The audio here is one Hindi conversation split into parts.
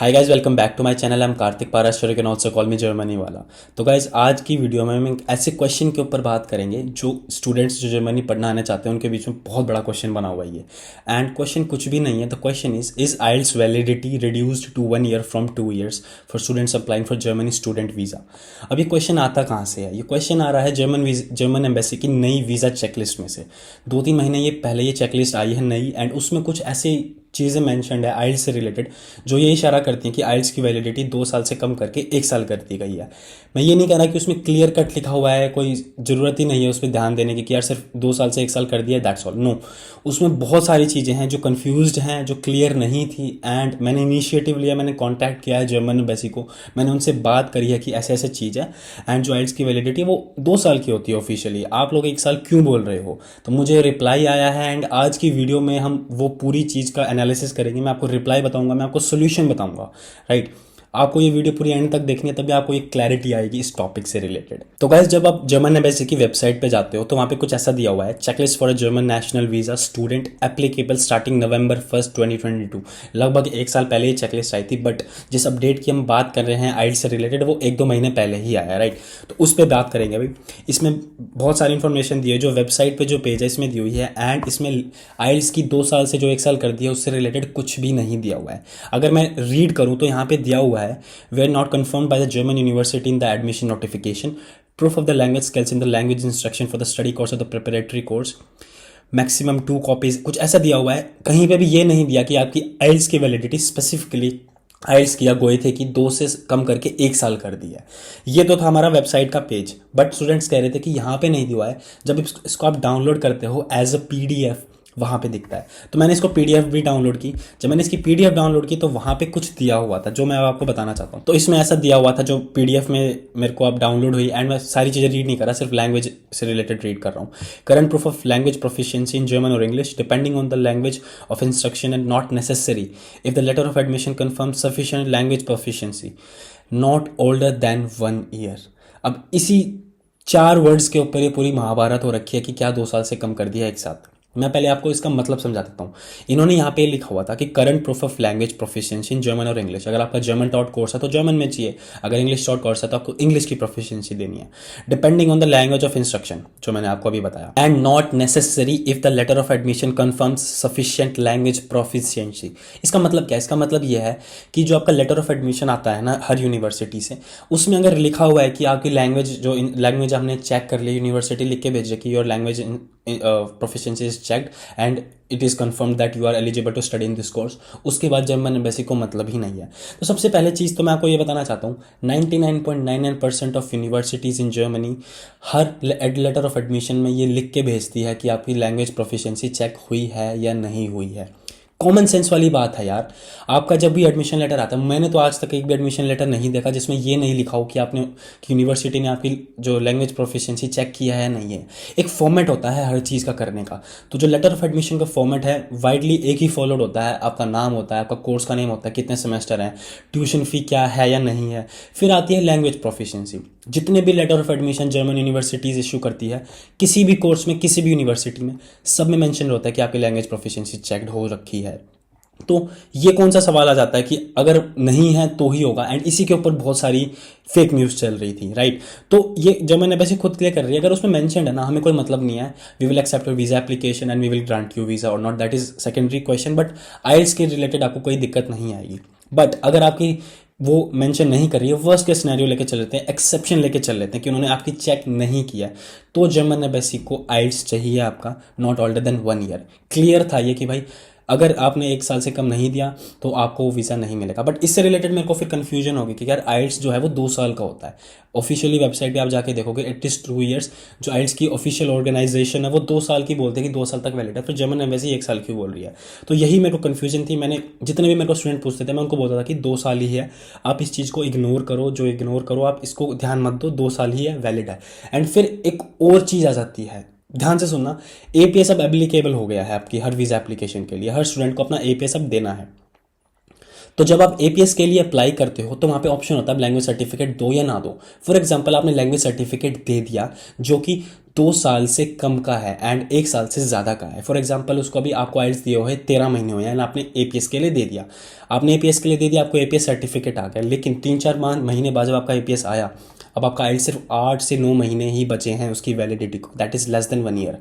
Hi guys, welcome back to my channel. I am Kartik Parashar, you can also call me Germany वाला। तो गाइज आज की वीडियो में हम एक ऐसे क्वेश्चन के ऊपर बात करेंगे जो स्टूडेंट्स जो जर्मनी पढ़ना आना चाहते हैं उनके बीच में बहुत बड़ा क्वेश्चन बना हुआ है ये। एंड क्वेश्चन कुछ भी नहीं है। The question is IELTS validity reduced to 1 year from 2 years for students applying for Germany student visa. अब ये क्वेश्चन आता कहाँ से है? ये क्वेश्चन आ रहा है जर्मन एम्बेसी की नई वीज़ा चेकलिस्ट में से। 2-3 महीने ये पहले ये चेकलिस्ट आई है नई, एंड उसमें कुछ ऐसे चीज़ें मैंशनड है आइल्स से रिलेटेड जो ये इशारा करती हैं कि आइल्स की वैलिडिटी 2 साल से कम करके 1 साल कर दी गई है। मैं ये नहीं कह रहा कि उसमें क्लियर कट लिखा हुआ है, कोई ज़रूरत ही नहीं है उस पर ध्यान देने की कि यार सिर्फ 2 साल से 1 साल कर दिया, दैट्स ऑल। नो, उसमें बहुत सारी चीज़ें हैं जो कन्फ्यूज्ड हैं, जो क्लियर नहीं थी। एंड मैंने इनिशिएटिव लिया, मैंने कॉन्टैक्ट किया है जर्मन एम्बेसी को, मैंने उनसे बात करी है कि ऐसे ऐसे चीज़ है। एंड जो आइल्स की वैलिडिटी है वो 2 साल की होती है ऑफिशियली, आप लोग 1 साल क्यों बोल रहे हो? तो मुझे रिप्लाई आया है, एंड आज की वीडियो में हम वो पूरी चीज़ का एनालिसिस करेंगे। मैं आपको रिप्लाई बताऊंगा, मैं आपको सोल्यूशन बताऊंगा, राइट। आपको ये वीडियो पूरी एंड तक देखनी है, तभी आपको एक क्लैरिटी आएगी इस टॉपिक से रिलेटेड। तो गाइस, जब आप जर्मन एम्बेसी की वेबसाइट पे जाते हो तो वहाँ पे कुछ ऐसा दिया हुआ है, checklist for a German national visa student applicable starting November 1, 2022। लगभग 1 साल पहले ये चेकलिस्ट आई थी, बट जिस अपडेट की हम बात कर रहे हैं आइल्स से रिलेटेड वो 1-2 महीने पहले ही आया, राइट। तो उस पर बात करेंगे अभी। इसमें बहुत सारी इन्फॉर्मेशन दी है, जो वेबसाइट पर जो पेज है इसमें दी हुई है। एंड इसमें आइल्स की 2 साल से जो 1 साल कर दिया उससे रिलेटेड कुछ भी नहीं दिया हुआ है। अगर मैं रीड करूँ तो यहाँ पे दिया हुआ है, वे not confirmed by the German university in the admission notification, proof of the language skills in the language instruction for the study course or the preparatory course, maximum 2 copies, कुछ ऐसा दिया हुआ है। कहीं पे भी ये नहीं दिया कि आपकी आइल्स की वैलिडिटी स्पेसिफिकली आइल्स किया गोए थे कि 2 से कम करके 1 साल कर दिया है। ये तो था हमारा वेबसाइट का पेज, बट स्टूडेंट्स कह रहे थे कि यहाँ पे नहीं दिया है। जब इसको आप डाउनलोड करते हो एज अ PDF वहाँ पे दिखता है। तो मैंने इसको PDF भी डाउनलोड की। जब मैंने इसकी PDF डाउनलोड की तो वहाँ पे कुछ दिया हुआ था जो मैं अब आपको बताना चाहता हूँ। तो इसमें ऐसा दिया हुआ था जो PDF में मेरे को अब डाउनलोड हुई, एंड मैं सारी चीज़ें रीड नहीं कर रहा, सिर्फ लैंग्वेज से रिलेटेड रीड कर रहा हूँ। Current proof of language proficiency in German और English depending on the language of instruction and not necessary if the letter of admission confirm sufficient language proficiency not older than 1 year. अब इसी 4 वर्ड्स के ऊपर ये पूरी महाभारत हो रखी है कि क्या 2 साल से कम कर दिया एक साथ। मैं पहले आपको इसका मतलब समझा देता हूँ। इन्होंने यहाँ पे लिखा हुआ था कि current proof of language proficiency in German और इंग्लिश। अगर आपका जर्मन टॉट कोर्स है तो जर्मन में चाहिए, अगर इंग्लिश टॉट कोर्स है तो आपको इंग्लिश की प्रोफिशिएंसी देनी है, depending on the language of instruction, जो मैंने आपको अभी बताया। And not necessary if the letter of admission confirms sufficient language proficiency. इसका मतलब क्या है? इसका मतलब यह है कि जो आपका लेटर ऑफ एडमिशन आता है ना हर यूनिवर्सिटी से, उसमें अगर लिखा हुआ है कि आपकी लैंग्वेज, जो लैंग्वेज हमने चेक कर ली, यूनिवर्सिटी लिख के भेजे कि your language proficiency is checked and it is confirmed that you are eligible to study in this course, उसके बाद जर्मन एम्बेसी को मतलब ही नहीं है। तो सबसे पहले चीज़ तो मैं आपको ये बताना चाहता हूँ, 99.99% ऑफ यूनिवर्सिटीज़ इन जर्मनी हर लेटर ऑफ एडमिशन में ये लिख के भेजती है कि आपकी लैंग्वेज प्रोफिशिएंसी चेक हुई है या नहीं हुई है। कॉमन सेंस वाली बात है यार। आपका जब भी एडमिशन लेटर आता है, मैंने तो आज तक एक भी एडमिशन लेटर नहीं देखा जिसमें ये नहीं लिखा हो कि आपने कि यूनिवर्सिटी ने आपकी जो लैंग्वेज प्रोफिशिएंसी चेक किया है या नहीं है। एक फॉर्मेट होता है हर चीज़ का करने का। तो जो लेटर ऑफ एडमिशन का फॉर्मेट है वाइडली एक ही फॉलोड होता है। आपका नाम होता है, आपका कोर्स का नेम होता है, कितने सेमेस्टर हैं, ट्यूशन फी क्या है या नहीं है, फिर आती है लैंग्वेज प्रोफिशिएंसी। जितने भी letter of admission German universities issue करती है किसी भी कोर्स में, किसी भी यूनिवर्सिटी में, सब में मेंशन होता है कि आपकी लैंग्वेज प्रोफिशिएंसी चेक्ड हो रखी है। तो ये कौन सा सवाल आ जाता है कि अगर नहीं है तो ही होगा। एंड इसी के ऊपर बहुत सारी फेक न्यूज़ चल रही थी, राइट। तो ये जर्मन एम्बेसी खुद क्लियर कर रही है, अगर उसमें मेंशन है ना, हमें कोई मतलब नहीं है, we will accept your visa application and we will grant you visa और not, that is secondary question. But IELTS के रिलेटेड आपको कोई दिक्कत नहीं आएगी। बट अगर आपकी वो मेंशन नहीं कर रही है, वर्स्ट के सिनेरियो लेके चल लेते हैं, एक्सेप्शन लेके चल लेते हैं कि उन्होंने आपकी चेक नहीं किया, तो जर्मन एम्बेसी को आइल्स चाहिए आपका not older than 1 year. Clear था ये कि भाई अगर आपने 1 साल से कम नहीं दिया तो आपको वीज़ा नहीं मिलेगा। बट इससे रिलेटेड मेरे को फिर कन्फ्यूजन होगी कि यार आइल्स जो है वो 2 साल का होता है। ऑफिशियली वेबसाइट पे आप जाके देखोगे इट इज़ 2 ईयर्स। जो आइल्स की ऑफिशियल ऑर्गेनाइजेशन है वो 2 साल की बोलते हैं कि 2 साल तक वैलिड है, फिर जर्मन एम्बेसी 1 साल की बोल रही है। तो यही मेरे को कन्फ्यूजन थी। मैंने जितने भी मेरे को स्टूडेंट पूछते थे मैं उनको बोलता था कि 2 साल ही है, आप इस चीज़ को इग्नोर करो, जो इग्नोर करो आप इसको ध्यान मत दो, 2 साल ही है, वैलिड है। एंड फिर एक और चीज़ आ जाती है, ध्यान से सुनना, APS अब एप्लीकेबल हो गया है आपकी हर वीज़ा एप्लीकेशन के लिए। हर स्टूडेंट को अपना APS अब देना है। तो जब आप APS के लिए अप्लाई करते हो तो वहाँ पे ऑप्शन होता है लैंग्वेज सर्टिफिकेट दो या ना दो। फॉर एग्जांपल आपने लैंग्वेज सर्टिफिकेट दे दिया जो कि 2 साल से कम का है एंड 1 साल से ज़्यादा का है। फॉर एग्जांपल उसको अभी आपको आइल्स दिए हुए हैं 13 महीने हुए हैं, आपने एपीएस के लिए दे दिया, आपको एपीएस सर्टिफिकेट आ गया, लेकिन 3-4 महीने बाद जब आपका एपीएस आया, अब आपका आइल्स सिर्फ 8 से 9 महीने ही बचे हैं उसकी वैलिडिटी को, that is less than 1 year.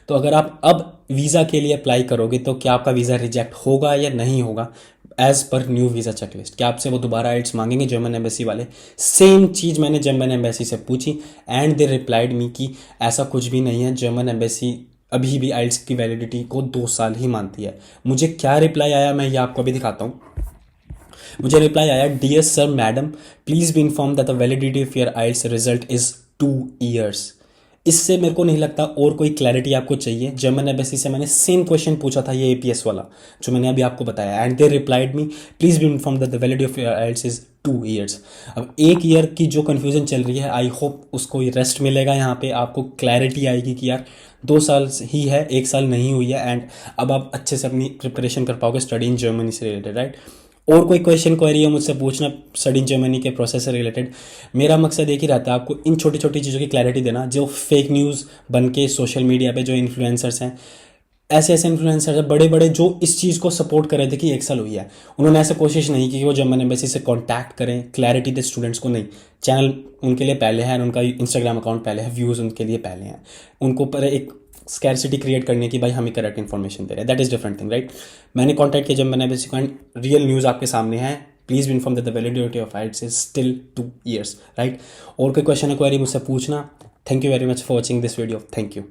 तो अगर आप अब वीज़ा के लिए अप्लाई करोगे तो क्या आपका वीज़ा रिजेक्ट होगा या नहीं होगा as per new visa checklist? क्या आपसे वो दोबारा आइल्स मांगेंगे जर्मन एम्बेसी वाले? सेम चीज़ मैंने जर्मन एम्बेसी से पूछी एंड दे रिप्लाइड मी कि ऐसा कुछ भी नहीं है, जर्मन एम्बेसी अभी भी आइल्स की वैलिडिटी को 2 साल ही मानती है। मुझे क्या रिप्लाई आया मैं ये आपको अभी दिखाता हूँ। मुझे रिप्लाई आया, dear sir madam please be inform that the validity of your IELTS result is 2 years. इससे मेरे को नहीं लगता और कोई क्लैरिटी आपको चाहिए। जर्मन एम्बेसी से मैंने सेम क्वेश्चन पूछा था, ये एपीएस वाला जो मैंने अभी आपको बताया, and they replied me please be inform that the validity of your IELTS is 2 years. अब 1 ईयर की जो कन्फ्यूजन चल रही है, आई होप उसको रेस्ट मिलेगा, यहाँ पे आपको क्लैरिटी आएगी कि यार 2 साल ही है, 1 साल नहीं हुई है, एंड अब आप अच्छे से अपनी प्रिपरेशन कर पाओगे स्टडी इन जर्मनी से रिलेटेड, राइट। और कोई क्वेश्चन क्वेरी है मुझसे पूछना स्टडी इन जर्मनी के प्रोसेस से रिलेटेड। मेरा मकसद एक ही रहता है, आपको इन छोटी छोटी चीज़ों की क्लैरिटी देना। जो फेक न्यूज़ बन के सोशल मीडिया पे जो इन्फ्लुएंसर्स हैं, ऐसे ऐसे इन्फ्लुएंसर्स हैं बड़े बड़े जो इस चीज़ को सपोर्ट कर रहे थे कि 1 साल हुई है, उन्होंने ऐसे कोशिश नहीं की कि वो जर्मन एम्बेसी से कॉन्टैक्ट करें, क्लैरिटी दे स्टूडेंट्स को। नहीं, चैनल उनके लिए पहले है, उनका इंस्टाग्राम अकाउंट पहले है, व्यूज़ उनके लिए पहले हैं, उनको पर एक स्कैरसिटी क्रिएट करने की, भाई हमें करेक्ट इन्फॉर्मेशन दे रहे हैं, that is different thing, right. मैंने कॉन्टैक्ट किया जर्मन एम्बेसी को एंड रियल न्यूज़ आपके सामने है, please be inform that the validity of IELTS is still 2 years, right. और कोई क्वेश्चन है क्वेरी मुझसे पूछना। Thank you very much for watching this video, thank you.